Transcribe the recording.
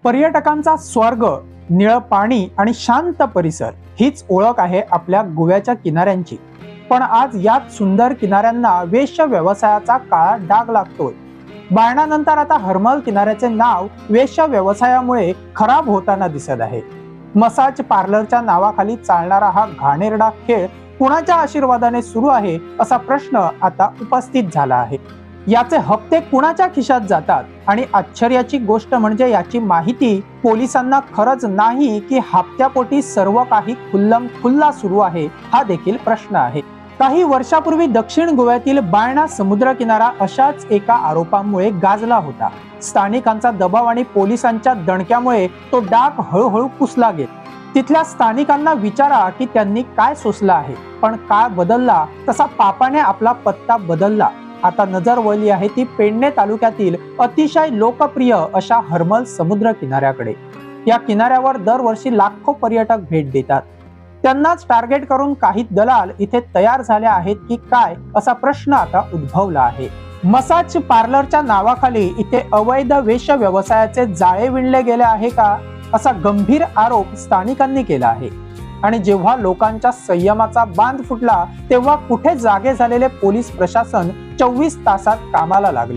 पर्यटकांचा स्वर्ग, निळं पाणी आणि शांत परिसर हीच ओळख आहे आपल्या गोव्याच्या किनाऱ्यांची. पण आज याच सुंदर किनाऱ्यांना वेश्या व्यवसायाचा काळा डाग लागतोय. बायणानंतर आता हरमल किनाऱ्याचे नाव वेश्या व्यवसायामुळे खराब होताना दिसत आहे. मसाज पार्लरच्या नावाखाली चालणारा हा घाणेरडा खेळ कुणाच्या आशीर्वादाने सुरू आहे असा प्रश्न आता उपस्थित झाला आहे. याचे हप्ते कुणाच्या खिशात जातात आणि आश्चर्याची गोष्ट म्हणजे याची माहिती पोलिसांना खरंच नाही की हप्त्यापोटी सर्व काही खुल्लम खुल्ला सुरू आहे हा देखील प्रश्न आहे. काही वर्षापूर्वी दक्षिण गोव्यातील बायणा समुद्र किनारा अशाच एका आरोपामुळे गाजला होता. स्थानिकांचा दबाव आणि पोलिसांच्या दणक्यामुळे तो डाग हळूहळू पुसला गेला. तिथल्या स्थानिकांना विचारा की त्यांनी काय सोसलं आहे. पण काळ बदलला तसा पापाने आपला पत्ता बदलला. आता नजर वळली आहे ती पेडणे तालुक्यातील अतिशय लोकप्रिय अशा हरमल समुद्र किनाऱ्याकडे. या किनाऱ्यावर दरवर्षी लाखो पर्यटक भेट देतात. त्यांनाच टार्गेट करून काही दलाल इथे तयार झाले आहेत की काय असा प्रश्न आता उद्भवला आहे. मसाज पार्लरच्या नावाखाली इथे अवैध वेश्या व्यवसायाचे जाळे विणले गेले आहे का असा गंभीर आरोप स्थानिकांनी केला आहे. आणि जेव्हा लोकांच्या संयमाचा बांध फुटला तेव्हा कुठे जागे झालेले पोलीस प्रशासन 24 तासात कामाला लागले.